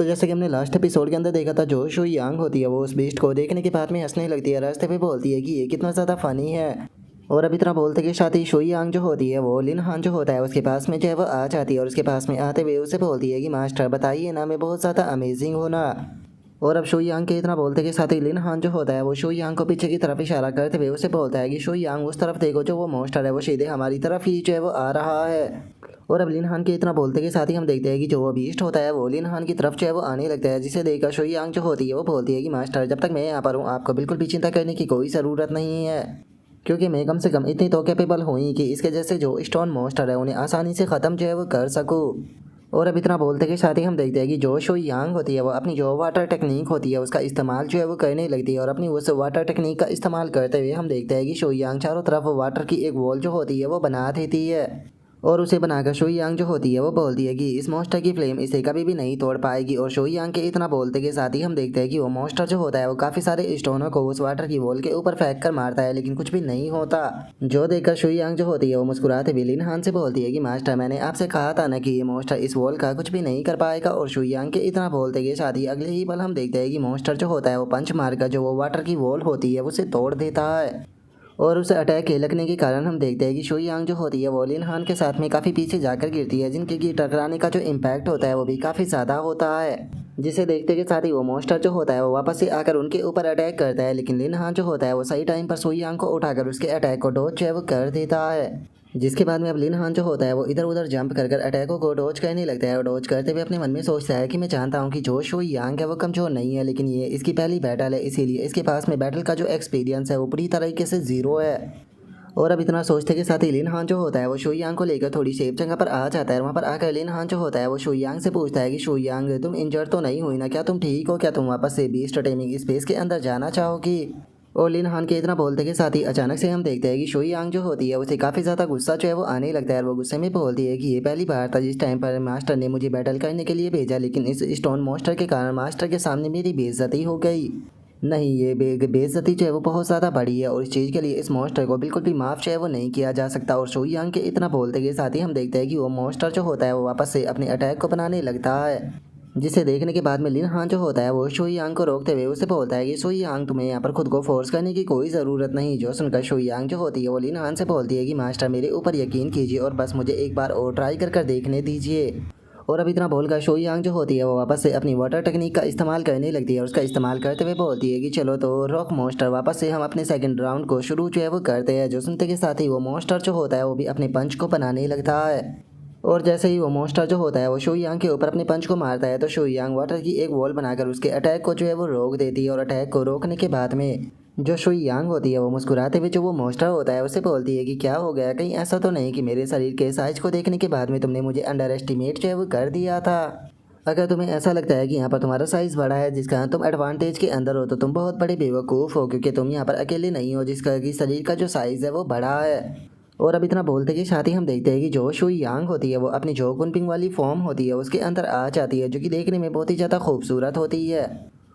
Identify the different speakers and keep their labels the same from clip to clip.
Speaker 1: तो जैसे कि हमने लास्ट एपिसोड के अंदर देखा था, जो शुई यांग होती है वो उस बीस्ट को देखने के बाद में हंसने लगती है। रास्ते पे बोलती है कि ये कितना ज़्यादा फनी है। और अब इतना बोलते के साथ ही शुई यांग जो होती है वो लिन हान जो होता है उसके पास में जो है वो आ जाती है। और उसके पास में आते हुए उसे बोलती है कि मास्टर बताइए ना, मैं बहुत ज़्यादा अमेजिंग हूँ ना। और अब शुई यांग के इतना बोलते के साथ ही लिन हान जो होता है वो शुई यांग को पीछे की तरफ इशारा करते हुए उसे बोलता है कि शुई यांग उस तरफ देखो, जो वो मॉन्स्टर है वो सीधे हमारी तरफ ही जो है वो आ रहा है। और अब लिन हान के इतना बोलते के साथ ही हम देखते हैं कि जो वो बीस्ट होता है वो लिन हान की तरफ जो है वो आने लगता है, जिसे देखकर शुई यांग जो होती है वो बोलती है कि मास्टर जब तक मैं यहाँ पर हूँ आपको बिल्कुल भी चिंता करने की कोई ज़रूरत नहीं है, क्योंकि मैं कम से कम इतनी तो कैपेबल हुई कि इसके जैसे जो स्टोन मॉन्स्टर है उन्हें आसानी से ख़त्म जो है वो कर सकूँ। और अब इतना बोलते के साथ ही हम देखते हैं कि जो शुई यांग होती है वो अपनी जो वाटर टेक्निक होती है उसका इस्तेमाल जो है वो करने लगती है। और अपनी उस वाटर टेक्निक का इस्तेमाल करते हुए हम देखते हैं कि शुई यांग चारों तरफ वाटर की एक वॉल जो होती है वो बना देती है। और उसे बनाकर शुई यांग जो होती है वो बोलती है कि इस मॉन्स्टर की फ्लेम इसे कभी भी नहीं तोड़ पाएगी। और शुई यांग के इतना बोलते के साथ ही हम देखते हैं कि वो मॉन्स्टर जो होता है वो काफ़ी सारे स्टोनों को उस वाटर की वॉल के ऊपर फेंक कर मारता है, लेकिन कुछ भी नहीं होता। जो देखकर शुई यांग जो होती है वो मुस्कुराते हुए लिन हान से बोलती है कि मास्टर मैंने आपसे कहा था ना कि ये मॉन्स्टर इस वॉल का कुछ भी नहीं कर पाएगा। और शुई यांग के इतना बोलते के साथ ही अगले ही पल हम देखते हैं कि मॉन्स्टर जो होता है वो पंच मारकर जो वो वाटर की वॉल होती है उसे तोड़ देता है। और उसे अटैक के लगने के कारण हम देखते हैं कि शुई यांग जो होती है वो लिन हान के साथ में काफ़ी पीछे जाकर गिरती है, जिनके की टकराने का जो इम्पैक्ट होता है वो भी काफ़ी ज़्यादा होता है, जिसे देखते के साथ ही वो मॉन्स्टर जो होता है वो वापस से आकर उनके ऊपर अटैक करता है। लेकिन लिन हान जो होता है वो सही टाइम पर शुई यांग को उठाकर उसके अटैक को डॉज जो है वो कर देता है, जिसके बाद में अब लिन हान जो होता है वो इधर उधर जंप कर अटैकों को डॉज करने लगता है। और डॉज करते हुए अपने मन में सोचता है कि मैं जानता हूँ कि जो शुई यांग है वो कमज़ोर नहीं है, लेकिन ये इसकी पहली बैटल है, इसीलिए इसके पास में बैटल का जो एक्सपीरियंस है वो पूरी तरीके से ज़ीरो है। और अब इतना सोचते के साथ ही लिन हान जो होता है वो शुई यांग को लेकर थोड़ी सेफ जगह पर आ जाता है। वहाँ पर आकर लिन हान जो होता है वो शुई यांग से पूछता है कि शुई यांग तुम इंजर्ड तो नहीं हुई ना, क्या तुम ठीक हो, क्या तुम वापस से बीस्ट टेमिंग स्पेस के अंदर जाना चाहोगी। और लिन हान के इतना बोलते के साथ ही अचानक से हम देखते हैं कि शुई यांग जो होती है उसे काफ़ी ज़्यादा गुस्सा जो है वो आने लगता है। और वो गुस्से में बोलती है कि ये पहली बार था जिस टाइम पर मास्टर ने मुझे बैटल करने के लिए भेजा, लेकिन इस स्टोन मॉन्स्टर के कारण मास्टर के सामने मेरी बेइज्जती हो गई। नहीं, ये बेइज्जती जो है वो बहुत ज़्यादा बड़ी है और इस चीज़ के लिए इस मॉन्स्टर को बिल्कुल भी माफ़ जो है वो नहीं किया जा सकता। और शुई यांग के इतना बोलते के साथ ही हम देखते हैं कि वो मॉन्स्टर जो होता है वो वापस से अपने अटैक को बनाने लगता है, जिसे देखने के बाद में लिन हान जो होता है वो शुई यांग को रोकते हुए उसे बोलता है कि शुई यांग तुम्हें यहाँ पर खुद को फोर्स करने की कोई ज़रूरत नहीं। जो सुनकर शुई यांग जो होती है वो लिन हान से बोलती है कि मास्टर मेरे ऊपर यकीन कीजिए और बस मुझे एक बार और ट्राई कर देखने दीजिए। और अब इतना बोलकर शुई यांग जो होती है वो वापस से अपनी वाटर टेक्निक का इस्तेमाल करने लगती है। और उसका इस्तेमाल करते हुए बोलती है कि चलो तो रॉक मॉन्स्टर वापस से हम अपने सेकंड राउंड को शुरू जो है वो करते हैं। जो सुनते के साथ ही वो मॉन्स्टर जो होता है वो भी अपने पंच को बनाने लगता है। और जैसे ही वो मॉन्स्टर जो होता है वो शुई यांग के ऊपर अपने पंच को मारता है तो शुई यांग वाटर की एक वॉल बनाकर उसके अटैक को जो है वो रोक देती है। और अटैक को रोकने के बाद में जो शुई यांग होती है वो मुस्कुराते हुए जो वो मॉन्स्टर होता है उसे बोलती है कि क्या हो गया, कहीं ऐसा तो नहीं कि मेरे शरीर के साइज को देखने के बाद में तुमने मुझे अंडर एस्टिमेट जो है वो कर दिया था। अगर तुम्हें ऐसा लगता है कि यहाँ पर तुम्हारा साइज़ बड़ा है जिसका तुम एडवांटेज के अंदर हो, तो तुम बहुत बड़े बेवकूफ़ हो, क्योंकि तुम यहाँ पर अकेले नहीं हो जिसका कि शरीर का जो साइज़ है वो बड़ा है। और अब इतना बोलते के साथ ही हम देखते हैं कि जो शुई यांग होती है वो अपनी जो कुनपिंग वाली फॉर्म होती है उसके अंदर आ जाती है, जो कि देखने में बहुत ही ज़्यादा खूबसूरत होती है।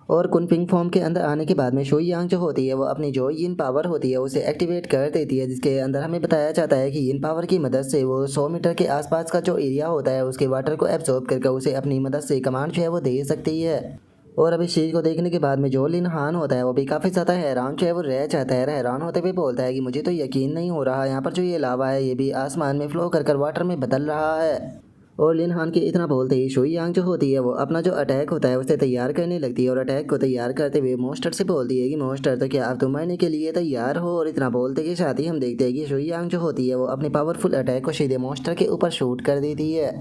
Speaker 1: और कुनपिंग फॉर्म के अंदर आने के बाद में शुई यांग जो होती है वो अपनी जो यिन पावर होती है उसे एक्टिवेट कर देती है, जिसके अंदर हमें बताया जाता है कि यिन पावर की मदद से वो 100 मीटर के आसपास का जो एरिया होता है उसके वाटर को एब्जॉर्ब करके उसे अपनी मदद से कमांड जो है वो दे सकती है। और अब इस चीज़ को देखने के बाद में जो लिन हान होता है वो भी काफ़ी ज़्यादा हैरान जो है वो रह जाता है। हैरान होते हुए बोलता है कि मुझे तो यकीन नहीं हो रहा, यहाँ पर जो ये लावा है ये भी आसमान में फ्लो कर वाटर में बदल रहा है। और लिन हान के इतना बोलते ही शुई यांग जो होती है वो अपना जो अटैक होता है उसे तैयार करने लगती है। और अटैक को तैयार करते हुए मॉन्स्टर से बोलती है कि मॉन्स्टर तो क्या आप तुम मरने के लिए तैयार हो। और इतना बोलते के साथ ही हम देखते हैं कि शुई यांग जो होती है वो अपने पावरफुल अटैक को सीधे मॉन्स्टर के ऊपर शूट कर देती है।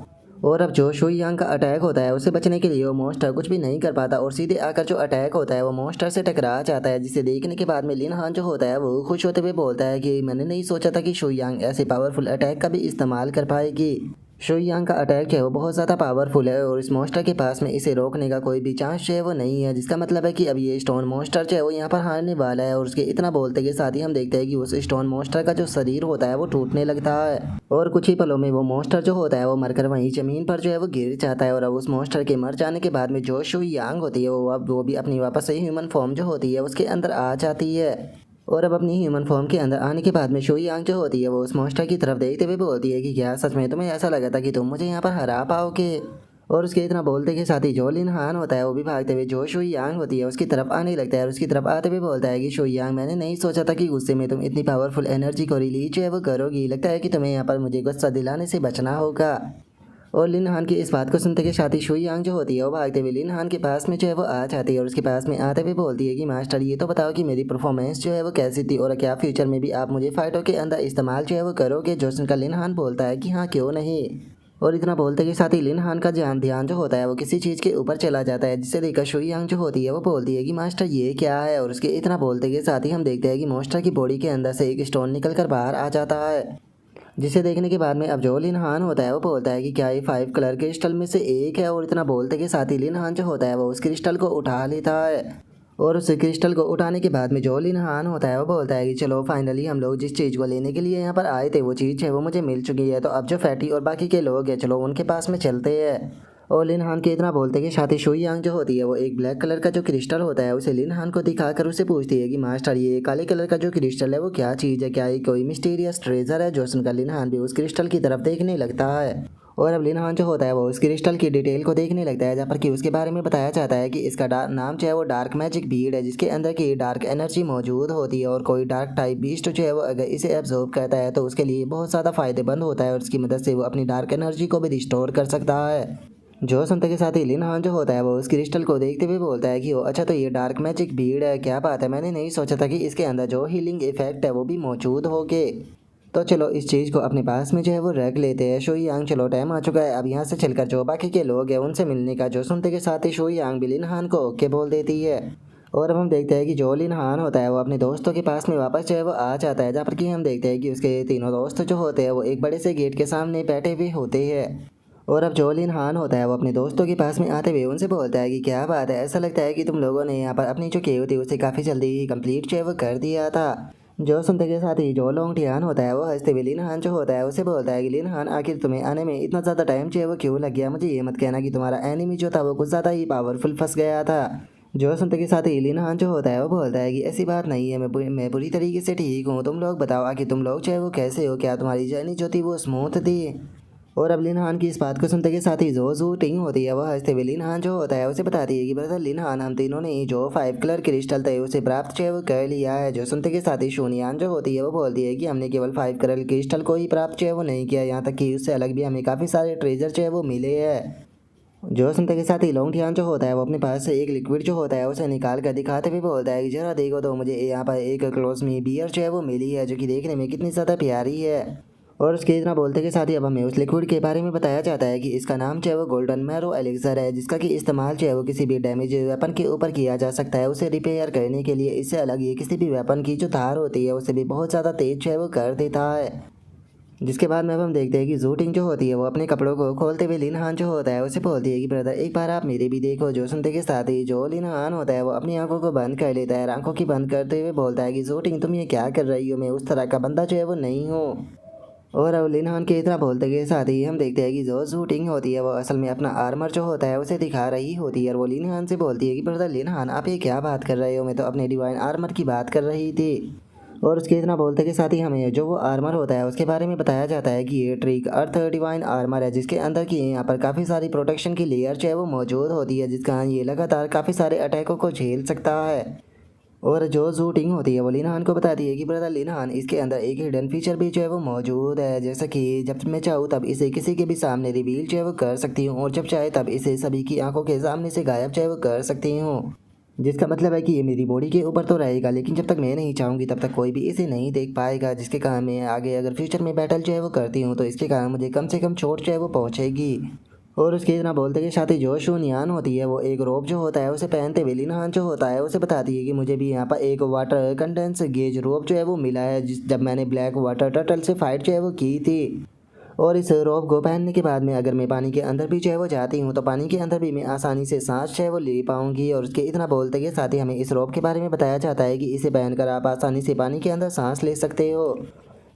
Speaker 1: और अब जो शुई यांग का अटैक होता है उसे बचने के लिए वो मॉन्स्टर कुछ भी नहीं कर पाता और सीधे आकर जो अटैक होता है वो मॉन्स्टर से टकरा जाता है, जिसे देखने के बाद में लिन हान जो होता है वो खुश होते हुए बोलता है कि मैंने नहीं सोचा था कि शुई यांग ऐसे पावरफुल अटैक का भी इस्तेमाल कर पाएगी। शुई यांग का अटैक जो है वो बहुत ज़्यादा पावरफुल है और इस मॉन्स्टर के पास में इसे रोकने का कोई भी चांस जो है वो नहीं है, जिसका मतलब है कि अब ये स्टोन मॉन्स्टर जो है वो यहाँ पर हारने वाला है। और उसके इतना बोलते के साथ ही हम देखते हैं कि उस स्टोन मॉन्स्टर का जो शरीर होता है वो टूटने लगता है और कुछ ही पलों में वो मॉन्स्टर जो होता है वो मरकर वहीं ज़मीन पर जो है वो गिर जाता है। और अब उस मॉन्स्टर के मर जाने के बाद में जो शुई यांग होती है वो भी अपनी वापस से ह्यूमन फॉर्म जो होती है उसके अंदर आ जाती है। और अब अपनी ह्यूमन फॉर्म के अंदर आने के बाद में शुई यांग जो होती है वो उस मॉन्स्टर की तरफ देखते हुए बोलती है कि क्या सच में तुम्हें ऐसा लगा था कि तुम मुझे यहाँ पर हरा पाओगे। और उसके इतना बोलते के साथ ही जो लिन हान होता है वो भी भागते हुए जो शुई यांग होती है उसकी तरफ आने लगता है और उसकी तरफ आते हुए बोलता है कि शुई यांग, मैंने नहीं सोचा था कि गुस्से में तुम इतनी पावरफुल एनर्जी को रिलीज जो है वो करोगी। लगता है कि तुम्हें यहाँ पर मुझे गुस्सा दिलाने से बचना होगा। और लिन हान की इस बात को सुनते के साथ ही शुई यांग जो होती है वो भागते हुए लिन हान के पास में जो है वो आ जाती है और उसके पास में आते हुए बोलती है कि मास्टर, ये तो बताओ कि मेरी परफॉर्मेंस जो है वो कैसी थी और क्या फ्यूचर में भी आप मुझे फाइटों के अंदर इस्तेमाल जो है वो करोगे। जो सुनकर लिन हान बोलता है कि हाँ, क्यों नहीं। और इतना बोलते के साथ ही लिन हान का ध्यान जो होता है वो किसी चीज़ के ऊपर चला जाता है, जिससे देखकर शुई यांग जो होती है वो बोलती है कि मास्टर ये क्या है। और उसके इतना बोलते के साथ ही हम देखते हैं कि मास्टर की बॉडी के अंदर से एक स्टोन निकल कर बाहर आ जाता है, जिसे देखने के बाद में अब जो लिन हान होता है वो बोलता है कि क्या ये 5 कलर क्रिस्टल में से एक है। और इतना बोलते के साथ ही लिन हान जो होता है वो उस क्रिस्टल को उठा लेता है। और उस क्रिस्टल को उठाने के बाद में जो लिन हान होता है वो बोलता है कि चलो फाइनली हम लोग जिस चीज़ को लेने के लिए यहाँ पर आए थे वो चीज़ है वो मुझे मिल चुकी है। तो अब जो फैटी और बाकी के लोग हैं चलो उनके पास में चलते हैं। और लिन हान के इतना बोलते कि साथ ही शुई यांग जो होती है वो एक ब्लैक कलर का जो क्रिस्टल होता है उसे लिन हान को दिखाकर उसे पूछती है कि मास्टर, ये काले कलर का जो क्रिस्टल है वो क्या चीज़ है, क्या ये कोई मिस्टीरियस ट्रेजर है। जो सुनकर लिन हान भी उस क्रिस्टल की तरफ देखने लगता है। और अब लिन हान जो होता है वो उस क्रिस्टल की डिटेल को देखने लगता है, जहाँ पर कि उसके बारे में बताया जाता है कि इसका नाम जो है वो डार्क मैजिक बीड है, जिसके अंदर की डार्क एनर्जी मौजूद होती है। और कोई डार्क टाइप बीस्ट जो है वो अगर इसे एब्जॉर्ब करता है तो उसके लिए बहुत ज़्यादा फायदेमंद होता है और उसकी मदद से वो अपनी डार्क एनर्जी को भी रिस्टोर कर सकता है। जो सुनते के साथ ही लिन हान जो होता है वो उस क्रिस्टल को देखते हुए बोलता है कि ओ अच्छा, तो ये डार्क मैजिक बीड है, क्या बात है, मैंने नहीं सोचा था कि इसके अंदर जो हीलिंग इफेक्ट है वो भी मौजूद होगे। तो चलो इस चीज़ को अपने पास में जो है वो रख लेते हैं। शुई यांग, चलो टाइम आ चुका है अब यहाँ से चलकर जो बाकी के लोग हैं उनसे मिलने का। जो सुनते के साथ ही शुई यांग भी लिन हान को ओके बोल देती है। और अब हम देखते हैं कि जो लिन हान होता है वो अपने दोस्तों के पास में वापस जो है वो आ जाता है, जहाँ पर कि हम देखते हैं कि उसके तीनों दोस्त जो होते हैं वो एक बड़े से गेट के सामने बैठे हुए होते हैं। और अब जो लिन हान होता है वो अपने दोस्तों के पास में आते हुए उनसे बोलता है कि क्या बात है, ऐसा लगता है कि तुम लोगों ने यहाँ पर अपनी जो केव थी उसे काफ़ी जल्दी ही कंप्लीट जो है वो कर दिया था। जो सुनते के साथ ही जो लोंग टियान होता है वो हंसते हुए लिन हान जो होता है उसे बोलता है कि लिन हान, आखिर तुम्हें आने में इतना ज़्यादा टाइम जो है वो क्यों लग गया। मुझे ये मत कहना कि तुम्हारा एनिमी जो था वो कुछ ज़्यादा ही पावरफुल फंस गया था। जो सुनते के साथ ही लिन हान जो होता है वो बोलता है कि ऐसी बात नहीं है, मैं पूरी तरीके से ठीक हूँ। तुम लोग बताओ आखिर तुम लोग जो है वो कैसे हो, क्या तुम्हारी जर्नी जो थी वो स्मूथ थी। और अब लिन हान की इस बात को सुनते के साथ ही जो जू टिंग होती है वह हंसते हुए लिन हान जो होता है उसे बताती है कि ब्रदर लिन हान, हम तीनों ने ही जो 5 कलर क्रिस्टल थे उसे प्राप्त जो है वो कर लिया है। जो सुनते के साथ ही शूनियान जो होती है वो बोलती है कि हमने केवल 5 कलर क्रिस्टल को ही प्राप्त जो है वो नहीं किया, यहाँ तक कि उससे अलग भी हमें काफ़ी सारे ट्रेजर जो है वो मिले हैं। जो सुनते के साथ ही लोंग टियान जो होता है वो अपने पास से एक लिक्विड जो होता है उसे निकाल कर दिखाते हुए बोलता है कि जरा देखो तो मुझे यहाँ पर एक क्लोज मी बियर जो है वो मिली है, जो कि देखने में कितनी ज़्यादा प्यारी है। और उसके इतना बोलते के साथ ही अब हमें उस लिक्विड के बारे में बताया जाता है कि इसका नाम जो है वो गोल्डन मैरो एलिक्सर है, जिसका कि इस्तेमाल जो है वो किसी भी डैमेज वेपन के ऊपर किया जा सकता है उसे रिपेयर करने के लिए। इससे अलग ये किसी भी वेपन की जो धार होती है उसे भी बहुत ज़्यादा तेज जो है वो कर देता है। जिसके बाद में अब हम देखते हैं कि जूटिंग जो होती है वो अपने कपड़ों को खोलते हुए लिन हान जो होता है उसे बोलती है कि ब्रदर एक बार आप मेरे भी देखो। जो सुनते के साथ ही जो लिन हान होता है वो अपनी आंखों को बंद कर लेता है, आंखों की बंद करते हुए बोलता है कि जूटिंग, तुम ये क्या कर रही हो, मैं उस तरह का बंदा जो है वो नहीं हूँ। और अब लिन हान के इतना बोलते के साथ ही हम देखते हैं कि जो शूटिंग होती है वो असल में अपना आर्मर जो होता है उसे दिखा रही होती है। और वो लिन हान से बोलती है कि ब्रदर लिन हान, आप ये क्या बात कर रहे हो, मैं तो अपने डिवाइन आर्मर की बात कर रही थी। और उसके इतना बोलते के साथ ही हमें जो वो आर्मर होता है उसके बारे में बताया जाता है कि ये ट्रिक अर्थ डिवाइन आर्मर है, जिसके अंदर की यहाँ पर काफ़ी सारी प्रोटेक्शन की लेयर जो है वो मौजूद होती है, जिसका ये लगातार काफ़ी सारे अटैकों को झेल सकता है। और जो शूटिंग होती है वो लिनहान को बताती है कि ब्रदर लिनहान, इसके अंदर एक हिडन फीचर भी जो है वो मौजूद है, जैसा कि जब मैं चाहूँ तब इसे किसी के भी सामने रिवील जो है वो कर सकती हूँ और जब चाहे तब इसे सभी की आंखों के सामने से गायब जो है वो कर सकती हूँ। जिसका मतलब है कि ये मेरी बॉडी के ऊपर तो रहेगा, लेकिन जब तक मैं नहीं चाहूँगी तब तक कोई भी इसे नहीं देख पाएगा। जिसके कारण मैं आगे अगर फ्यूचर में बैटल जो है वो करती हूँ तो इसके कारण मुझे कम से कम चोट जो है वो पहुँचेगी। और उसके इतना बोलते के साथ ही जो शूनियान होती है वो एक रोब जो होता है उसे पहनते हुए लिनहान जो होता है उसे बताती है कि मुझे भी यहाँ पर एक वाटर कंडेंस गेज रोब जो है वो मिला है, जब मैंने ब्लैक वाटर टर्टल से फाइट जो है वो की थी। और इस रोब को पहनने के बाद में अगर मैं पानी के अंदर भी जो है वो जाती हूँ तो पानी के अंदर भी मैं आसानी से सांस जो है वो ले पाऊंगी। और उसके इतना बोलते के साथ ही हमें इस रोब के बारे में बताया जाता है कि इसे पहनकर आप आसानी से पानी के अंदर सांस ले सकते हो।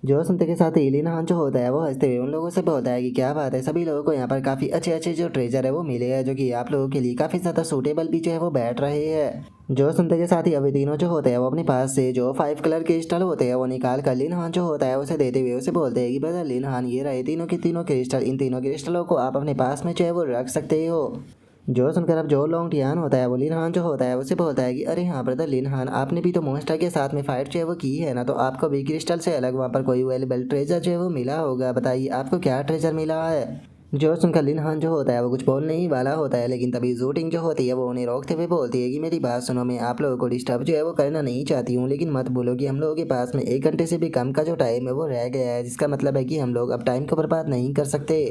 Speaker 1: जो सुनते के साथ ही लिनहान जो होता है वो हंसते हुए उन लोगों से बोलता है कि क्या बात है, सभी लोगों को यहाँ पर काफ़ी अच्छे अच्छे जो ट्रेजर है वो मिले हैं, जो कि आप लोगों के लिए काफ़ी ज़्यादा सूटेबल भी जो है वो बैठ रहे हैं। जो सुनते के साथ ही अभी तीनों जो होते हैं वो अपने पास से जो 5 कलर क्रिस्टल होते हैं वो निकाल कर लिन हान जो होता है उसे देते हुए उसे बोलते हैं कि ब्रदर लिन हान ये रहे तीनों के तीनों क्रिस्टल, इन तीनों क्रिस्टलों को आप अपने पास में जो है वो रख सकते हो। जो सुनकर अब जो लोंग टियान होता है वो लिन हान जो होता है उसे बोलता है कि अरे हाँ ब्रदर लिन हान, आपने भी तो मॉन्स्टर के साथ में फाइट जो है वो की है ना, तो आपको भी क्रिस्टल से अलग वहाँ पर कोई वैल्यूबल ट्रेजर जो है वो मिला होगा, बताइए आपको क्या ट्रेजर मिला है। जो सुनकर लिन हान जो होता है वो कुछ बोलने ही वाला होता है, लेकिन तभी जूटिंग जो होती है वो उन्हें रोकते हुए बोलती है कि मेरी बात सुनो, मैं आप लोगों को डिस्टर्ब जो है वो करना नहीं चाहती हूँ, लेकिन मत बोलो कि हम लोगों के पास में 1 घंटे से भी कम का जो टाइम है वो रह गया है, जिसका मतलब है कि हम लोग अब टाइम को बर्बाद नहीं कर सकते।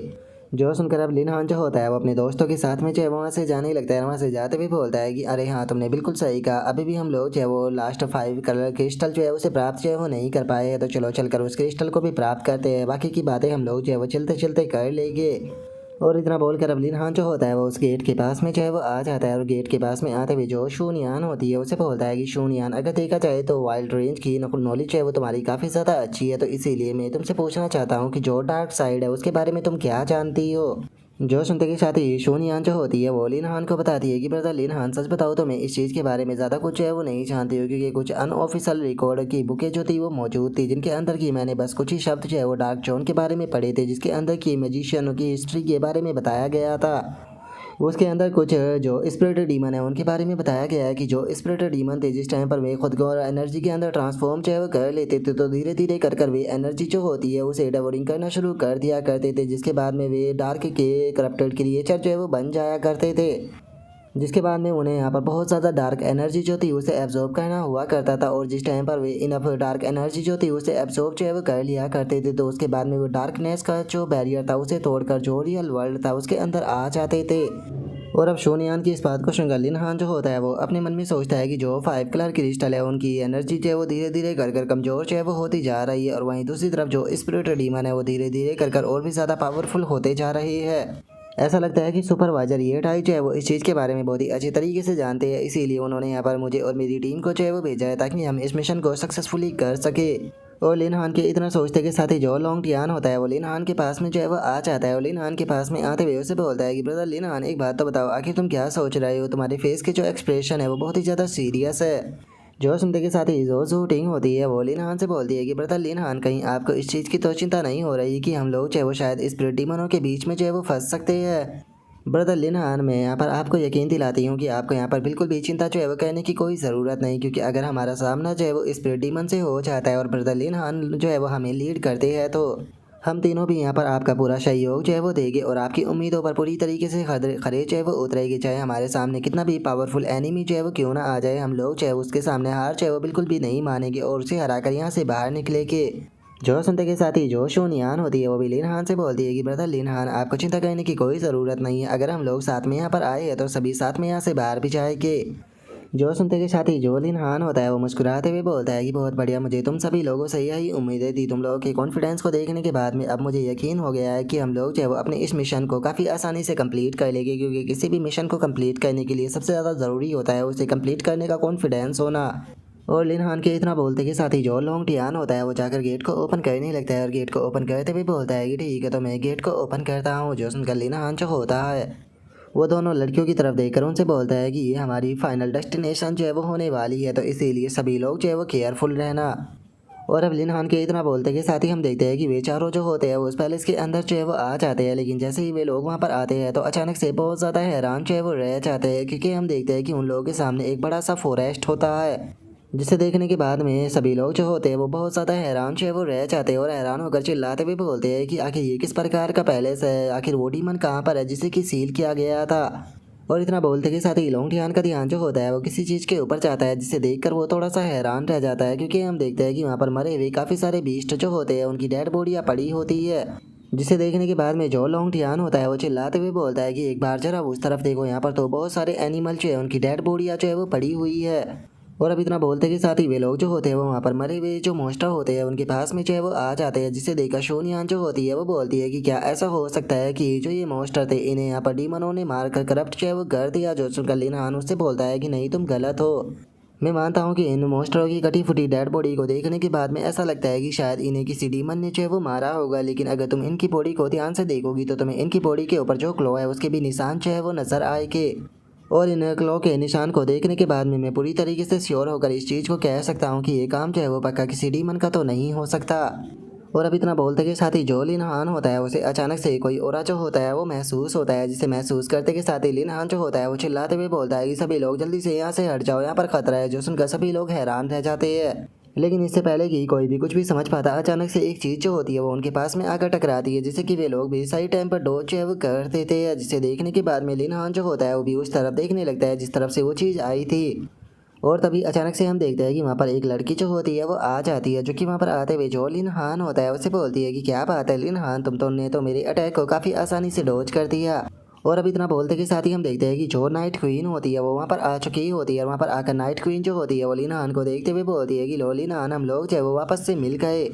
Speaker 1: जो सुनकर अब लिन हान जो होता है वो अपने दोस्तों के साथ में जो है वहाँ से जाने लगता है, वहाँ से जाते हुए बोलता है कि अरे हाँ तुमने बिल्कुल सही कहा, अभी भी हम लोग जो है वो लास्ट 5 कलर क्रिस्टल जो है उसे प्राप्त जो है वो नहीं कर पाए हैं, तो चलो चलकर उस क्रिस्टल को भी प्राप्त करते हैं, बाकी की बातें हम लोग जो है वो चलते चलते कर लेंगे। और इतना बोलकर अब लिन हान जो होता है वो उस गेट के पास में जो है वो आ जाता है, और गेट के पास में आते हुए जो शूनियान होती है उसे बोलता है कि शूनियान, अगर देखा जाए तो वाइल्ड रेंज की नॉलेज है वो तुम्हारी काफ़ी ज़्यादा अच्छी है, तो इसीलिए मैं तुमसे पूछना चाहता हूँ कि जो डार्क साइड है उसके बारे में तुम क्या जानती हो। जो सुनते के साथ ही शूनियान जो होती है वो लिन हान को बताती है कि ब्रदर लिन हान, सच बताओ तो मैं इस चीज़ के बारे में ज़्यादा कुछ है वो नहीं जानती हूँ, क्योंकि कुछ अनऑफिशियल रिकॉर्ड की बुकें जो थी वो मौजूद थी, जिनके अंदर की मैंने बस कुछ ही शब्द जो है वो डार्क जोन के बारे में पढ़े थे, जिसके अंदर की मैजिशियनों की हिस्ट्री के बारे में बताया गया था। उसके अंदर कुछ जो स्पिरिट डीमन है उनके बारे में बताया गया है कि जो स्पिरिट डीमन थे जिस टाइम पर वे खुद को एनर्जी के अंदर ट्रांसफॉर्म जो है वो कर लेते थे, तो धीरे धीरे कर कर वे एनर्जी जो होती है उसे डेवोरिंग करना शुरू कर दिया करते थे, जिसके बाद में वे डार्क के करप्टेड क्रिएचर जो है वो बन जाया करते थे, जिसके बाद में उन्हें यहाँ पर बहुत ज़्यादा डार्क एनर्जी जो थी उसे एब्जॉर्ब करना हुआ करता था, और जिस टाइम पर वे इनफ डार्क एनर्जी जो थी उसे एब्जॉर्ब जो है वो कर लिया करते थे, तो उसके बाद में वो डार्कनेस का जो बैरियर था उसे तोड़कर जो रियल वर्ल्ड था उसके अंदर आ जाते थे। और अब शोनियान की इस बात को सुनकर लिन हान जो होता है वो अपने मन में सोचता है कि जो 5 कलर क्रिस्टल है उनकी एनर्जी जो है वो धीरे धीरे कर कर कमज़ोर जो है वो होती जा रही है, और वहीं दूसरी तरफ जो स्पिरिट डीमन है वो धीरे धीरे कर कर और भी ज़्यादा पावरफुल होते जा रही है। ऐसा लगता है कि सुपरवाइजर ये टाई जो है वो इस चीज़ के बारे में बहुत ही अच्छे तरीके से जानते हैं, इसीलिए उन्होंने यहाँ पर मुझे और मेरी टीम को जो है वो भेजा है ताकि हम इस मिशन को सक्सेसफुली कर सके। और लिन हान के इतना सोचते के साथ ही जो लॉन्ग टियान होता है वो लिन हान के पास में जो है वो आ जाता है, और लिन हान के पास में आते हुए उसे बोलता है कि ब्रदर लिन हान, एक बात तो बताओ, आखिर तुम क्या सोच रहे हो, तुम्हारे फेस के जो एक्सप्रेशन है वो बहुत ही ज़्यादा सीरियस है। जो सुनते के साथ ही जो शूटिंग होती है वो लिन हान से बोलती है कि ब्रदर लिन हान, कहीं आपको इस चीज़ की तो चिंता नहीं हो रही कि हम लोग जो है वो शायद इस डीमनों के बीच में जो है वो फंस सकते हैं। ब्रदर लिन हान, मैं यहाँ पर आपको यकीन दिलाती हूँ कि आपको यहाँ पर बिल्कुल भी चिंता जो है वो करने की कोई ज़रूरत नहीं, क्योंकि अगर हमारा सामना जो है वो इस डीमन से हो जाता है और ब्रदर लिन हान जो है वो हमें लीड करते हैं, तो हम तीनों भी यहाँ पर आपका पूरा सहयोग जो है वो देंगे और आपकी उम्मीदों पर पूरी तरीके से खरे जो है वो उतरेगी, चाहे हमारे सामने कितना भी पावरफुल एनिमी जो है वो क्यों ना आ जाए, हम लोग चाहे उसके सामने हार चाहे वो बिल्कुल भी नहीं मानेंगे और उसे हरा कर यहाँ से बाहर निकलेंगे। जो सुनते के साथ ही जो शूनियान होती है वो भी लिन हान से बोलती है कि ब्रदर लिन हान, आपको चिंता करने की कोई ज़रूरत नहीं है, अगर हम लोग साथ में यहाँ पर आए हैं तो सभी साथ में यहाँ से बाहर भी जाएंगे। जो सुनते के साथ ही जो लिन हान होता है वो मुस्कुराते हुए बोलता है कि बहुत बढ़िया, मुझे तुम सभी लोगों से यही उम्मीदें थी, तुम लोगों के कॉन्फिडेंस को देखने के बाद में अब मुझे यकीन हो गया है कि हम लोग जो है वो अपने इस मिशन को काफ़ी आसानी से कंप्लीट कर लेंगे, क्योंकि किसी भी मिशन को कंप्लीट करने के लिए सबसे ज़्यादा ज़रूरी होता है उसे कंप्लीट करने का कॉन्फिडेंस होना। और लिन हान के इतना बोलते के साथ ही जो लॉन्ग टियान होता है वो जाकर गेट को ओपन करने लगता है, और गेट को ओपन करते हुए बोलता है कि ठीक है तो मैं गेट को ओपन करता हूँ। जो सुनकर लिन हान जो होता है वो दोनों लड़कियों की तरफ देखकर उनसे बोलता है कि ये हमारी फाइनल डेस्टिनेशन जो है वो होने वाली है, तो इसीलिए सभी लोग जो है वो केयरफुल रहना। और अब लिन हान के इतना बोलते के साथ ही हम देखते हैं कि वे चारों जो होते हैं वो उस पैलेस के अंदर जो है वो आ जाते हैं, लेकिन जैसे ही वे लोग वहाँ पर आते हैं तो अचानक से बहुत ज़्यादा हैरान जो है वो रह जाते हैं, क्योंकि हम देखते हैं कि उन लोगों के सामने एक बड़ा सा फॉरेस्ट होता है, जिसे देखने के बाद में सभी लोग जो होते हैं वो बहुत ज़्यादा हैरान जो है वो रह जाते हैं, और हैरान होकर चिल्लाते हुए बोलते हैं कि आखिर ये किस प्रकार का पैलेस है, आखिर वो डीमन कहाँ पर है जिसे कि सील किया गया था। और इतना बोलते के साथ ही लोंग टियान का ध्यान जो होता है वो किसी चीज़ के ऊपर जाता है, जिसे देखकर वो थोड़ा सा हैरान रह जाता है, क्योंकि हम देखते हैं कि वहाँ पर मरे हुए काफ़ी सारे बीस्ट जो होते हैं उनकी डेड बॉडियाँ पड़ी होती है, जिसे देखने के बाद में जो लोंग टियान होता है वो चिल्लाते हुए बोलता है कि एक बार जरा उस तरफ देखो, यहाँ पर तो बहुत सारे एनिमल जो है उनकी डेड बॉडियाँ जो है वो पड़ी हुई है। और अब इतना बोलते के साथ ही वे लोग जो होते हैं वो वहाँ पर मरे हुए जो मॉन्स्टर होते हैं उनके पास में जो है वो आ जाते हैं, जिसे देखकर शोनियान जो होती है वो बोलती है कि क्या ऐसा हो सकता है कि जो ये मॉन्स्टर थे इन्हें यहाँ पर डीमनों ने मार कर करप्ट जो है वो कर दिया। जो सुनकर लिन हान उससे बोलता है कि नहीं तुम गलत हो, मैं मानता हूँ कि इन मॉन्स्टरों की कटी फुटी डेड बॉडी को देखने के बाद में ऐसा लगता है कि शायद इन्हें किसी डीमन ने जो है वो मारा होगा, लेकिन अगर तुम इनकी बॉडी को ध्यान से देखोगी तो तुम्हें इनकी बॉडी के ऊपर जो क्लो है उसके भी निशान जो है वो नजर आएंगे। और इन क्लॉ के निशान को देखने के बाद में मैं पूरी तरीके से श्योर होकर इस चीज़ को कह सकता हूँ कि ये काम जो है वो पक्का किसी डीमन का तो नहीं हो सकता। और अब इतना बोलते के साथ ही जो लिन हान होता है उसे अचानक से कोई ओरा जो होता है वो महसूस होता है, जिसे महसूस करते के साथ ही लिन हान जो होता है वो चिल्लाते हुए बोलता है कि सभी लोग जल्दी से यहाँ से हट जाओ, यहाँ पर खतरा है। जो सुनकर सभी लोग हैरान रह जाते हैं, लेकिन इससे पहले कि कोई भी कुछ भी समझ पाता, अचानक से एक चीज़ जो होती है वो उनके पास में आकर टकराती है, जिससे कि वे लोग भी सही टाइम पर डॉज जो है वो कर देते हैं। जिसे देखने के बाद में लिन हान जो होता है वो भी उस तरफ देखने लगता है जिस तरफ से वो चीज़ आई थी। और तभी अचानक से हम देखते हैं कि वहाँ पर एक लड़की जो होती है वो आ जाती है, जो कि वहाँ पर आते हुए जो लिन हान होता है उससे बोलती है कि क्या बात है लिन हान, तुमने तो मेरे अटैक को काफ़ी आसानी से डॉज कर दिया। और अब इतना बोलते के साथ ही हम देखते हैं कि जो नाइट क्वीन होती है वो वहाँ पर आ चुकी होती है। और वहाँ पर आकर नाइट क्वीन जो होती है वो लिन हान को देखते हुए बोलती है कि लो लिन हान, हम लोग जो है वो वापस से मिल गए।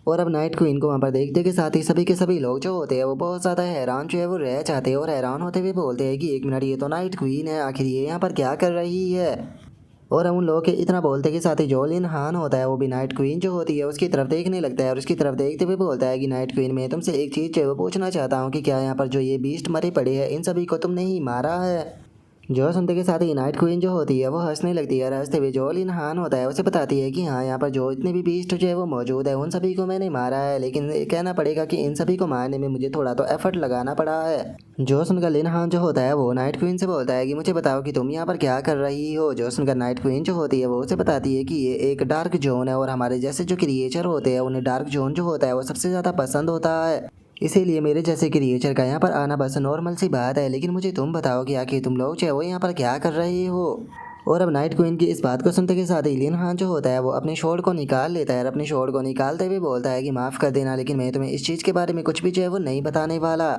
Speaker 1: और अब नाइट क्वीन को वहाँ पर देखते के साथ ही सभी के सभी लोग जो होते हैं वो बहुत ज़्यादा हैरान जो है वो रह जाते हैं, और हैरान होते हुए बोलते हैं कि एक मिनट, ये तो नाइट क्वीन है, आखिर ये यहाँ पर क्या कर रही है। और हम उन लोगों के इतना बोलते के साथ ही जो लिन हान होता है वो भी नाइट क्वीन जो होती है उसकी तरफ देखने लगता है, और उसकी तरफ देखते हुए बोलता है कि नाइट क्वीन, मैं तुमसे एक चीज़ जो है वो पूछना चाहता हूँ कि क्या यहाँ पर जो ये बीस्ट मरे पड़े हैं इन सभी को तुमने ही मारा है। जो सुनते के साथ ही नाइट क्वीन जो होती है वो हंसने लगती है। हंसते हुए जो लिन हान होता है उसे बताती है कि हाँ, यहाँ पर जो इतने भी बीस्ट जो है वो मौजूद है उन सभी को मैंने मारा है, लेकिन कहना पड़ेगा कि इन सभी को मारने में मुझे थोड़ा तो एफर्ट लगाना पड़ा है। जो सुनकर लिन हान जो होता है वो नाइट क्वीन से बोलता है कि मुझे बताओ कि तुम यहाँ पर क्या कर रही हो। जो सुनकर नाइट क्वीन जो होती है वो उसे बताती है कि ये एक डार्क जोन है, और हमारे जैसे जो क्रिएचर होते हैं उन्हें डार्क जोन जो होता है वो सबसे ज़्यादा पसंद होता है, इसीलिए मेरे जैसे क्रिएचर का यहाँ पर आना बस नॉर्मल सी बात है। लेकिन मुझे तुम बताओ कि आखिर तुम लोग जो है वो यहाँ पर क्या कर रहे हो। और अब नाइट क्वीन की इस बात को सुनते के साथ ही लिन हान जो होता है वो अपने शॉर्ट को निकाल लेता है, और अपने शॉर्ट को निकालते हुए बोलता है कि माफ़ कर देना, लेकिन मैं तुम्हें इस चीज़ के बारे में कुछ भी जो है वो नहीं बताने वाला।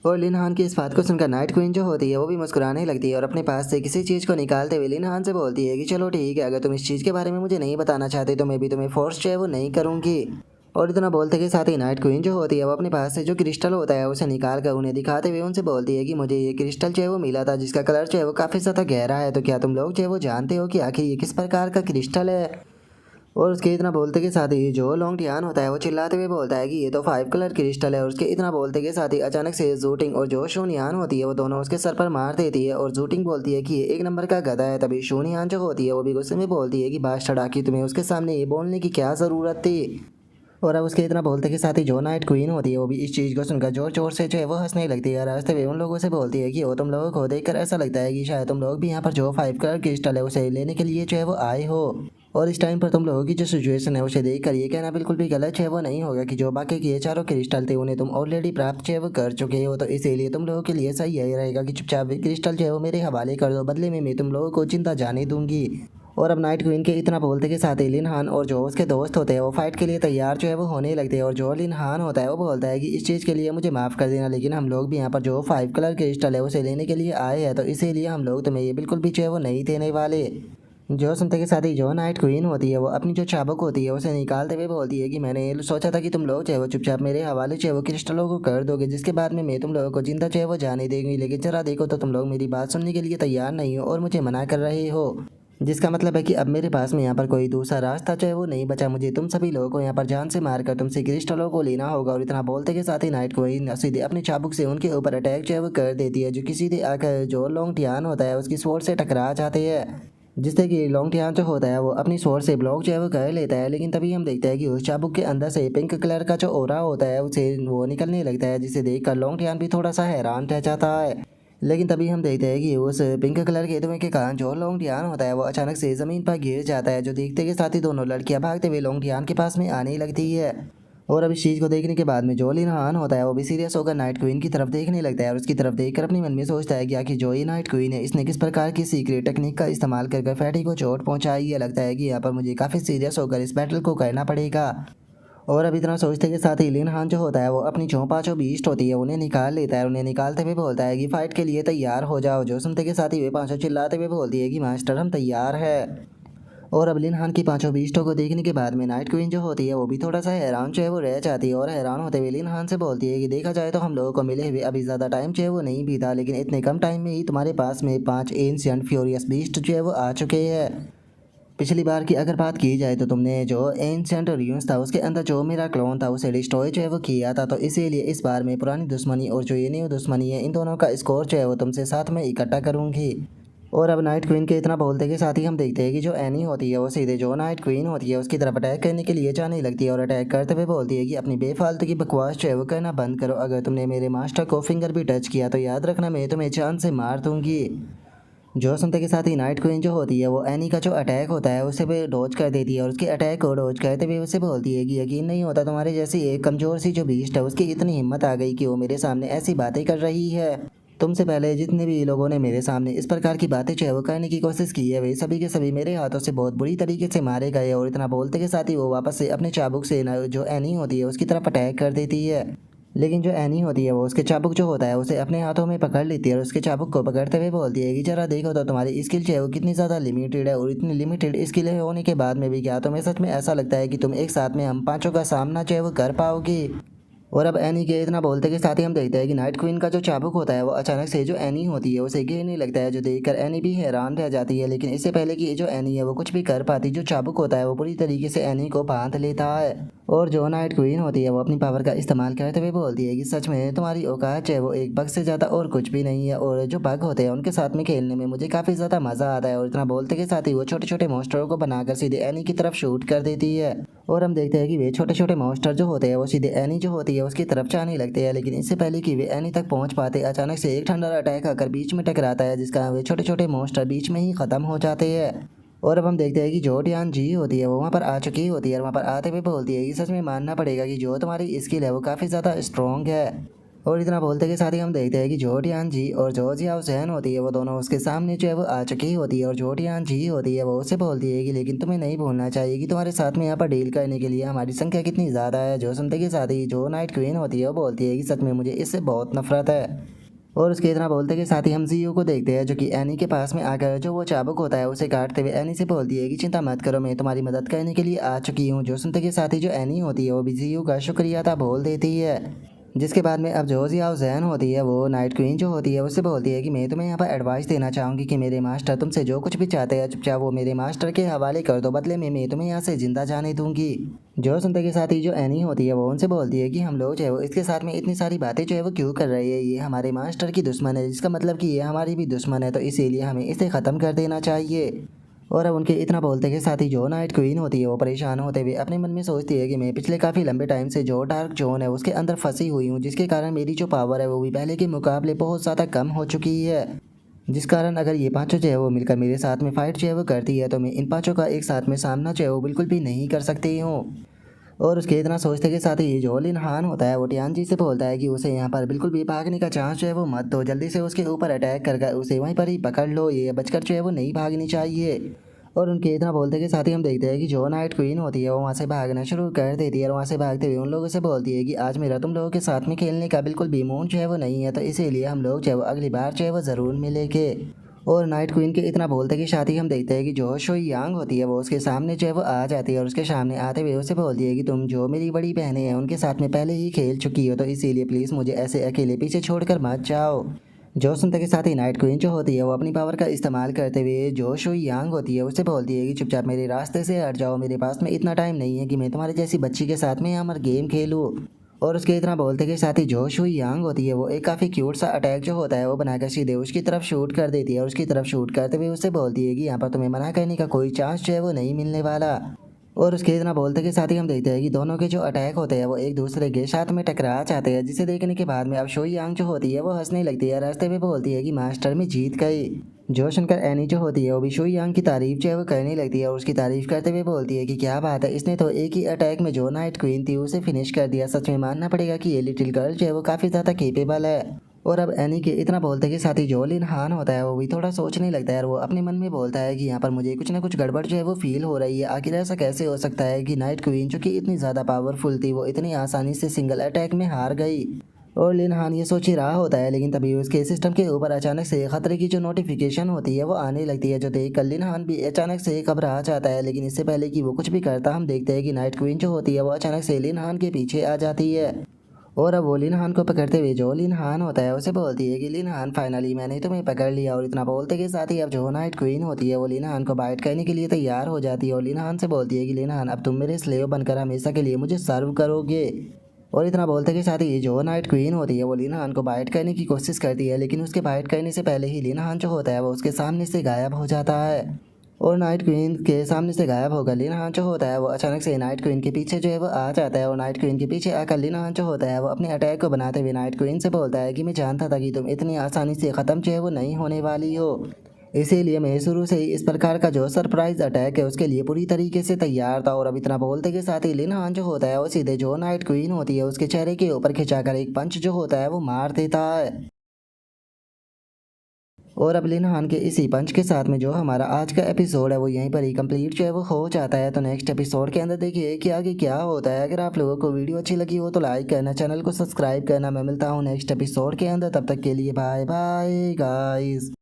Speaker 1: और लिन हान की इस बात को सुनकर नाइट क्वीन जो होती है वो भी मुस्कुराने लगती है, और अपने पास से किसी चीज़ को निकालते हुए लिन हान से बोलती है कि चलो ठीक है, अगर तुम इस चीज़ के बारे में मुझे नहीं बताना चाहते तो मैं भी तुम्हें फोर्स जो है वो नहीं करूँगी। और इतना बोलते के साथ ही नाइट क्वीन जो होती है वो अपने पास से जो क्रिस्टल होता है उसे निकाल कर उन्हें दिखाते हुए उनसे बोलती है कि मुझे ये क्रिस्टल जो है वो मिला था, जिसका कलर जो है वो काफ़ी ज़्यादा गहरा है, तो क्या तुम लोग जो है वो जानते हो कि आखिर ये किस प्रकार का क्रिस्टल है। और उसके इतना बोलते के साथ ही जो लॉन्ग टियान होता है वो चिल्लाते हुए बोलता है कि ये तो 5 कलर क्रिस्टल है। और उसके इतना बोलते के साथ ही अचानक से जूटिंग और जो शूनियान होती है वो दोनों उसके सर पर मार देती है, और जूटिंग बोलती है कि ये एक नंबर का गधा है। तभी शूनियान जो होती है वो भी गुस्से में बोलती है कि बात चढ़ा कि तुम्हें उसके सामने ये बोलने की क्या ज़रूरत थी। और अब उसके इतना बोलते के साथ ही जो नाइट क्वीन होती है वो भी इस चीज़ को सुनकर जोर जोर से जो है वो हंसने लगती है। रास्ते में उन लोगों से बोलती है कि वो तुम लोगों को देखकर ऐसा लगता है कि शायद तुम लोग भी यहाँ पर जो 5 कलर क्रिस्टल है उसे लेने के लिए जो है वो आए हो। और इस टाइम पर तुम लोगों की जो सिचुएशन है उसे देखकर ये कहना बिल्कुल भी गलत है वो नहीं होगा कि जो बाकी के ये चारों क्रिस्टल थे उन्हें तुम ऑलरेडी प्राप्त जो है वो कर चुके हो, तो इसीलिए तुम लोगों के लिए सही यही रहेगा कि चुपचाप क्रिस्टल जो है वो मेरे हवाले कर दो, बदले में मैं तुम लोगों को जिंदा जाने दूंगी। और अब नाइट क्वीन के इतना बोलते के साथ ही लिन हान और जो उसके दोस्त होते हैं वो फाइट के लिए तैयार जो है वो होने लगते हैं। और जो लिन हान होता है वो बोलता है कि इस चीज़ के लिए मुझे माफ़ कर देना, लेकिन हम लोग भी यहाँ पर जो 5 कलर क्रिस्टल है उसे लेने के लिए आए हैं, तो इसीलिए हम लोग तुम्हें ये बिल्कुल भी जो है वो नहीं देने वाले। जो सुनते के साथ ही जो नाइट क्वीन होती है वो अपनी जो चाबुक होती है उसे निकालते हुए बोलती है कि मैंने ये सोचा था कि तुम लोग जो है वो चुपचाप मेरे हवाले जो है वो क्रिस्टलों को कर दोगे, जिसके बाद में मैं तुम लोगों को जिंदा जो है वो जाने देंगी, लेकिन जरा देखो तो तुम लोग मेरी बात सुनने के लिए तैयार नहीं हो और मुझे मना कर रहे हो, जिसका मतलब है कि अब मेरे पास में यहाँ पर कोई दूसरा रास्ता जो है वो नहीं बचा, मुझे तुम सभी लोगों को यहाँ पर जान से मारकर तुमसे क्रिस्टलों को लेना होगा। और इतना बोलते के साथ ही नाइट क्वीन सीधे अपनी चाबुक से उनके ऊपर अटैक जो है वो कर देती है, जो कि सीधे आकर जो लॉन्ग टियान होता है उसकी स्वॉर्ड से टकरा जाते हैं, जिससे कि लॉन्ग टियान जो होता है वो अपनी स्वॉर्ड से ब्लॉक जो है वो कर लेता है। लेकिन तभी हम देखते हैं कि उस चाबुक के अंदर से पिंक कलर का जो ओरा होता है उसे वो निकलने लगता है, जिसे देखकर लॉन्ग टियान भी थोड़ा सा हैरान रह जाता है। लेकिन तभी हम देखते हैं कि उस पिंक कलर के धुएं के कारण जो लॉन्ग टियान होता है वो अचानक से ज़मीन पर गिर जाता है, जो देखते के साथ ही दोनों लड़कियां भागते हुए लॉन्ग टियान के पास में आने लगती है। और अब इस चीज़ को देखने के बाद में जो लिन हान होता है वो भी सीरियस होकर नाइट क्वीन की तरफ देखने लगता है, और उसकी तरफ देखकर अपने मन में सोचता है कि आखिर जो ये नाइट क्वीन है इसने किस प्रकार की सीक्रेट टेक्निक का इस्तेमाल कर फैटी को चोट पहुंचाई है। लगता है कि यहाँ पर मुझे काफ़ी सीरियस होकर इस बैटल को करना पड़ेगा। और अब इतना सोचते के साथ ही लिन हान जो होता है वो अपनी जो पांचों बीस्ट होती है उन्हें निकाल लेता है। उन्हें निकालते हुए बोलता है कि फाइट के लिए तैयार हो जाओ। जो सुनते के साथ ही वे पांचों चिल्लाते हुए बोलती है कि मास्टर हम तैयार है। और अब लिन हान की पांचों बीस्टों को देखने के बाद में नाइट क्वीन जो होती है वो भी थोड़ा सा हैरान जो है वो रह जाती है, और हैरान होते हुए लिन हान से बोलती है कि देखा जाए तो हम लोगों को मिले हुए अभी ज़्यादा टाइम जो है वो नहीं बीता, लेकिन इतने कम टाइम में ही तुम्हारे पास में 5 एंशिएंट फ्यूरियस बीस्ट जो है वो आ चुके हैं। पिछली बार की अगर बात की जाए तो तुमने जो एंशिएंट रियून्स था उसके अंदर जो मेरा क्लोन था उसे डिस्ट्रॉय जो है वो किया था, तो इसीलिए इस बार मैं पुरानी दुश्मनी और जो ये न्यू दुश्मनी है इन दोनों का स्कोर जो है वो तुमसे साथ में इकट्ठा करूँगी। और अब नाइट क्वीन के इतना बोलते के साथ ही हम देखते हैं कि जो एनी होती है वो सीधे जो नाइट क्वीन होती है उसकी तरफ अटैक करने के लिए जाने लगती है और अटैक करते हुए बोलती है कि अपनी बेफालतू की बकवास जो है वो करना बंद करो। अगर तुमने मेरे मास्टर को फिंगर भी टच किया तो याद रखना मैं तुम्हें जान से मार दूंगी। जो सुनते के साथ ही नाइट क्वीन जो होती है वो एनी का जो अटैक होता है उसे भी डॉज कर देती है और उसके अटैक को डॉज करते हुए उसे बोलती है कि यकीन नहीं होता तुम्हारे जैसी एक कमज़ोर सी जो बीस्ट है उसकी इतनी हिम्मत आ गई कि वो मेरे सामने ऐसी बातें कर रही है। तुमसे पहले जितने भी लोगों ने मेरे सामने इस प्रकार की बातें जो है वो करने की कोशिश की है वे सभी के सभी मेरे हाथों से बहुत बुरी तरीके से मारे गए। और इतना बोलते के साथ ही वो वापस से अपने चाबुक से जो एनी होती है उसकी तरफ अटैक कर देती है। लेकिन जो एनी होती है वो उसके चाबुक जो होता है उसे अपने हाथों में पकड़ लेती है और उसके चाबुक को पकड़ते हुए बोलती है कि जरा देखो तो तुम्हारी स्किल जो है वो कितनी ज़्यादा लिमिटेड है और इतनी लिमिटेड स्किल होने के बाद में भी क्या तुम्हें सच में ऐसा लगता है कि तुम एक साथ में हम पांचों का सामना जो है वो कर पाओगी। और अब एनी के इतना बोलते के साथ ही हम देखते हैं कि नाइट क्वीन का जो चाबुक होता है वो अचानक से जो एनी होती है उसे गिरने लगता है जो देखकर एनी भी हैरान रह जाती है। लेकिन इससे पहले कि जो एनी है वो कुछ भी कर पाती जो चाबुक होता है वो पूरी तरीके से एनी को बांध लेता है। और जो नाइट क्वीन होती है वो अपनी पावर का इस्तेमाल करते हुए बोलती है कि सच में तुम्हारी औकात है वो एक बग से ज़्यादा और कुछ भी नहीं है और जो बग होते हैं उनके साथ में खेलने में मुझे काफ़ी ज़्यादा मज़ा आता है। और इतना बोलते के साथ ही वो छोटे छोटे मॉन्स्टरों को बनाकर सीधे एनी की तरफ शूट कर देती है। और हम देखते हैं कि वे छोटे छोटे मॉन्स्टर जो होते हैं वो सीधे एनी जो होती है उसकी तरफ जाने लगते हैं। लेकिन इससे पहले कि वे एनी तक पहुंच पाते अचानक से एक थंडर अटैक आकर बीच में टकराता है जिसका वे छोटे छोटे मॉन्स्टर बीच में ही ख़त्म हो जाते हैं। और अब हम देखते हैं कि जो टियान जी होती है वो वहाँ पर आ चुकी होती है और वहाँ पर आते हुए बोलती है कि सच में मानना पड़ेगा कि जो तुम्हारी स्किल है वो काफ़ी ज़्यादा स्ट्रॉन्ग है। और इतना बोलते के साथ ही हम देखते हैं कि जो टियान जी और जो जियाओ जैन होती है वो दोनों उसके सामने जो है वो आ चुकी होती है। और जो टियान जी होती है वो उसे बोलती है कि लेकिन तुम्हें नहीं भूलना चाहिए कि तुम्हारे साथ में यहाँ पर डील करने के लिए हमारी संख्या कितनी ज़्यादा है। जो सुनते के साथ ही जो नाइट क्वीन होती है वो बोलती है कि सच में मुझे इससे बहुत नफरत है। और उसके इतना बोलते के साथ ही हम जीयू को देखते हैं जो कि एनी के पास में आकर जो वो चाबुक होता है उसे काटते हुए एनी से बोलती है कि चिंता मत करो मैं तुम्हारी मदद करने के लिए आ चुकी हूँ। जो सुनते के साथ ही जो एनी होती है वो भी जीयू का शुक्रिया अदा बोल देती है। जिसके बाद में अब जो जियाओ जैन होती है वो नाइट क्वीन जो होती है उससे बोलती है कि मैं तुम्हें यहाँ पर एडवाइस देना चाहूँगी कि मेरे मास्टर तुमसे जो कुछ भी चाहते हैं चुपचाप वो मेरे मास्टर के हवाले कर दो, बदले में मैं तुम्हें यहाँ से जिंदा जाने दूंगी। जो सुनते के साथ ही जो एनी होती है वो उनसे बोलती है कि हम लोग जो है वो इसके साथ में इतनी सारी बातें जो है वो क्यों कर रही है, ये हमारे मास्टर की दुश्मन है जिसका मतलब कि ये हमारी भी दुश्मन है तो इसीलिए हमें इसे ख़त्म कर देना चाहिए। और अब उनके इतना बोलते के साथ ही जो नाइट क्वीन होती है वो परेशान होते हुए अपने मन में सोचती है कि मैं पिछले काफ़ी लंबे टाइम से जो डार्क जोन है उसके अंदर फंसी हुई हूँ जिसके कारण मेरी जो पावर है वो भी पहले के मुकाबले बहुत ज़्यादा कम हो चुकी है। जिस कारण अगर ये पांचों जो है वो मिलकर मेरे साथ में फाइट जो है वो करती है तो मैं इन पांचों का एक साथ में सामना जो है वो बिल्कुल भी नहीं कर सकती हूँ। और उसके इतना सोचते के साथ ही जो लिन हान होता है वो टियान जी से बोलता है कि उसे यहाँ पर बिल्कुल भी भागने का चांस जो है वो मत दो, जल्दी से उसके ऊपर अटैक कर उसे वहीं पर ही पकड़ लो, ये बचकर जो है वो नहीं भागनी चाहिए। और उनके इतना बोलते के साथ ही हम देखते हैं कि जो नाइट क्वीन होती है वो वहाँ से भागना शुरू कर देती है और वहाँ से भागते हुए उन लोगों से बोलती है कि आज मेरा तुम लोगों के साथ में खेलने का बिल्कुल भी मूड जो है वो नहीं है तो इसीलिए हम लोग जो है वो अगली बार जो है वो ज़रूर मिलेंगे। और नाइट क्वीन के इतना बोलते कि साथ ही हम देखते हैं कि जो शुई यांग होती है वो उसके सामने जो है वो आ जाती है और उसके सामने आते हुए उसे बोलती है कि तुम जो मेरी बड़ी बहनें हैं उनके साथ में पहले ही खेल चुकी हो तो इसीलिए प्लीज़ मुझे ऐसे अकेले पीछे छोड़कर मत जाओ। जो सुनते के साथ ही नाइट क्वीन जो होती है वो अपनी पावर का इस्तेमाल करते हुए जो शुई यांग होती है उससे बोलती है कि चुपचाप मेरे रास्ते से हट जाओ, मेरे पास में इतना टाइम नहीं है कि मैं तुम्हारे जैसी बच्ची के साथ में यहाँ पर गेम खेलूँ। और उसके इतना बोलते के साथ ही जो शुई यांग होती है वो एक काफ़ी क्यूट सा अटैक जो होता है वो बनाकर सीधे उसकी तरफ शूट कर देती है और उसकी तरफ शूट करते हुए उससे बोलती है कि यहाँ पर तुम्हें मना करने का कोई चांस जो है वो नहीं मिलने वाला। और उसके इतना बोलते के साथ ही हम देखते हैं कि दोनों के जो अटैक होते हैं वो एक दूसरे के साथ में टकरा जाते हैं जिसे देखने के बाद में अब शुई यांग जो होती है वो हंसने लगती है, रास्ते में बोलती है कि मास्टर में जीत गई। जो सुनकर एनी जो होती है वो भी शुई यांग की तारीफ जो है वो करने लगती है और उसकी तारीफ करते हुए बोलती है कि क्या बात है, इसने तो एक ही अटैक में जो नाइट क्वीन थी उसे फिनिश कर दिया, सच में मानना पड़ेगा कि ये लिटिल गर्ल जो है वो काफ़ी ज़्यादा केपेबल है। और अब एनी के इतना बोलते के साथ ही जो लिन हान होता है वो भी थोड़ा सोचने लगता है और वो अपने मन में बोलता है कि यहाँ पर मुझे कुछ ना कुछ गड़बड़ जो है वो फील हो रही है। आखिर ऐसा कैसे हो सकता है कि नाइट क्वीन जो कि इतनी ज़्यादा पावरफुल थी वो इतनी आसानी से सिंगल अटैक में हार गई। और लिन हान ये सोच ही रहा होता है लेकिन तभी उसके सिस्टम के ऊपर अचानक से खतरे की जो नोटिफिकेशन होती है वो आने लगती है जो देख कर लिन हान भी अचानक से घबरा जाता है। लेकिन इससे पहले कि वो कुछ भी करता हम देखते हैं कि नाइट क्वीन जो होती है वो अचानक से लिन हान के पीछे आ जाती है। और अब वो लिन हान को पकड़ते हुए जो लिन हान होता है उसे बोलती है कि लिन हान फाइनली मैंने तुम्हें पकड़ लिया। और इतना बोलते के साथ ही अब जो नाइट क्वीन होती है वो लिन हान को बाइट करने के लिए तैयार हो जाती है और लिन हान से बोलती है कि लिन हान अब तुम मेरे स्लेव बनकर हमेशा के लिए मुझे सर्व करोगे। और इतना बोलते के साथ ही जो नाइट क्वीन होती है वो लिन हान को बाइट करने की कोशिश करती है, लेकिन उसके बाइट करने से पहले ही लिन हान जो होता है वो उसके सामने से गायब हो जाता है। और नाइट क्वीन के सामने से गायब होकर लिन हान जो होता है वो अचानक से नाइट क्वीन के पीछे जो है वो आ जाता है। और नाइट क्वीन के पीछे आकर लिन हान जो होता है वो अपने अटैक को बनाते हुए नाइट क्वीन से बोलता है कि मैं जानता था कि तुम इतनी आसानी से ख़त्म जो है वो नहीं होने वाली हो, इसीलिए मैं शुरू से ही इस प्रकार का जो सरप्राइज अटैक है उसके लिए पूरी तरीके से तैयार था। और अब इतना बोलते के साथ ही लिन हान जो होता है वो सीधे जो नाइट क्वीन होती है उसके चेहरे के ऊपर खिंचाकर एक पंच जो होता है वो मार देता है। और अब लिन हान के इसी पंच के साथ में जो हमारा आज का एपिसोड है वो यहीं पर ही कंप्लीट जो है वो हो जाता है। तो नेक्स्ट एपिसोड के अंदर देखिए कि आगे क्या होता है। अगर आप लोगों को वीडियो अच्छी लगी हो तो लाइक करना, चैनल को सब्सक्राइब करना। मैं मिलता हूँ नेक्स्ट एपिसोड के अंदर, तब तक के लिए बाय बाय गाइस।